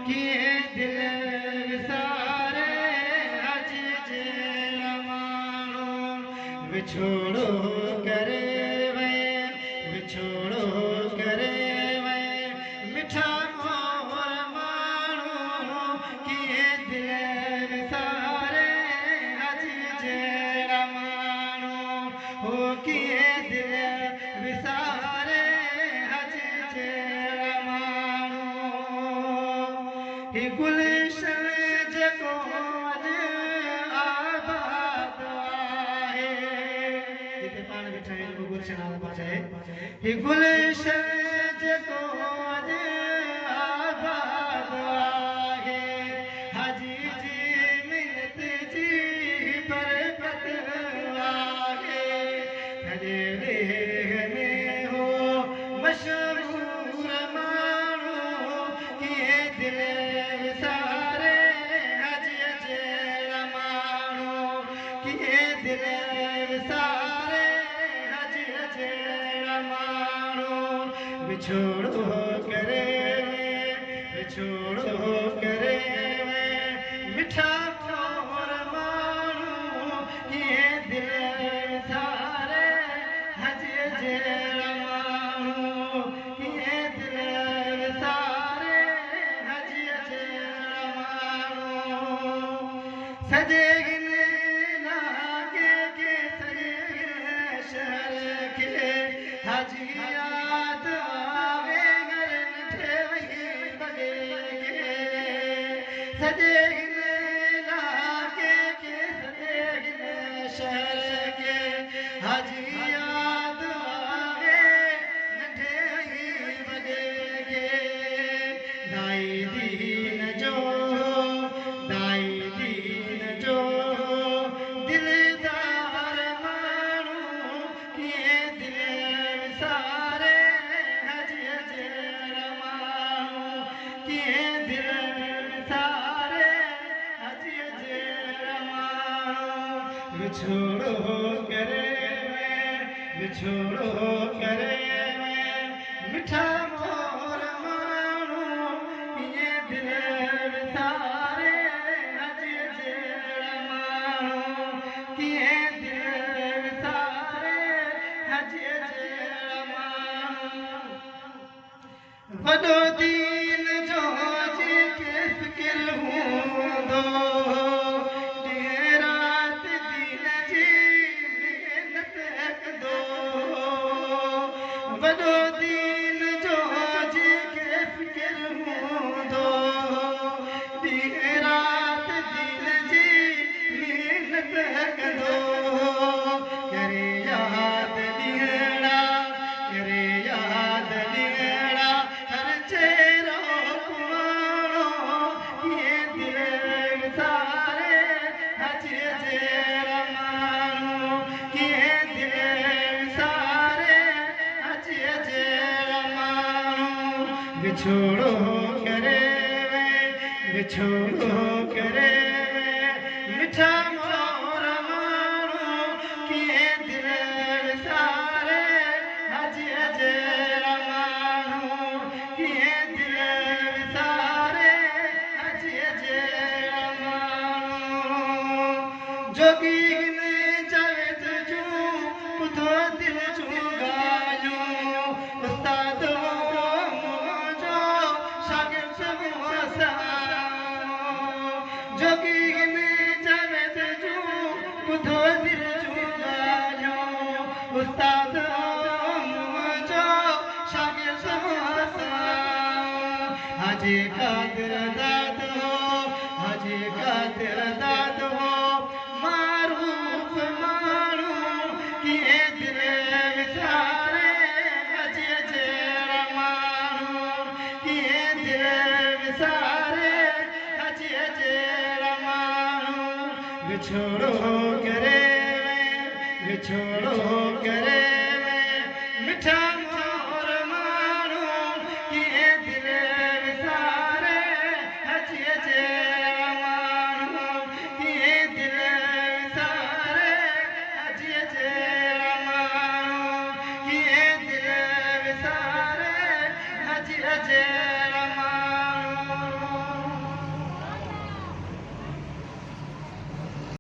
किए दिल विसारे अज जहिड़ा माण्हू विछोड़ो करे वे विछोड़ो करे वे मिठा मोर माण्हू किए दिल विसारे अज जहिड़ा माण्हू हो किए दिल विसारे अज जहिड़ा माण्हू ही गुलशन जेको अॼु आबाद आहे जिते पाण वेठा आहियूं गुलशन आबाद आहे ही गुलशन जेको अॼु आबाद आहे हाजी जी मिन्नत जी बरकत आहे सॼे देह में हो मशहूर माण्हू किए दिल विसारे अज जहिड़ा माण्हू किए दिल विसारे अज जहिड़ा माण्हू विछोड़ो करे विछोड़ो करे मिठा मोर माण्हू किए दिल विसारे अज जहिड़ा माण्हू किए दिल विसारे अज जहिड़ा माण्हू सॼे हिन इलाइक़े खे सॼे हिन शहर खे हाजी यादि आवे घर नंढे वही वॻे खे सॼे हिन इलाइक़े खे सॼे हिन शहर खे हाजी यादि आवे नंढे वही वॻे खे दाई दीन जो दाई दीन जो दिलदार माण्हू किए दिल विसारे अज जहिड़ा माण्हू किए दिल विसारे अज जहिड़ा माण्हू विछोड़ो करे विछोड़ो करे मिठा मोर माण्हू किए दिल विसारे अज जहिड़ा माण्हू किए दिल विसारे अज जहिड़ा माण्हू वॾो दीन जो जेके फ़िकिर हूंदो ॾींहुं राति दीन जी महिनत कंदो वॾो दीन जो जेके फ़िकिर हूंदो ॾींहुं राति दीन जी महिनत कंदो करे यादि ॾींहड़ा करे यादि ॾींहड़ा हर चहिरो कुमाणो किए दिल विसारे अज जहिड़ा माण्हू किए दिल विसारे अज जहिड़ा माण्हू विछोड़ो करे विछोड़ो करे मिठा मोर माण्हू किए दिल विसारे अज जहिड़ा माण्हू किए दिल विसारे अज जहिड़ा माण्हू जोगी हिन जावेद जूं ॿुधो दिल जूं ॻाल्हियूं उस्ताद मुंहिंजो शागिर्द जोगी हिन जावेद जूं ॿुधो दिल जूं ॻाल्हियूं उस्ताद मुंहिंजो शागिर्द हाजी कादिर दाद हो हाजी कादिर दाद हो मारूफ माण्हू किए दिल विसारे अज जहिड़ा माण्हू किए दिल विसारे अज जहिड़ा माण्हू विछोड़ो करे विछोड़ो करे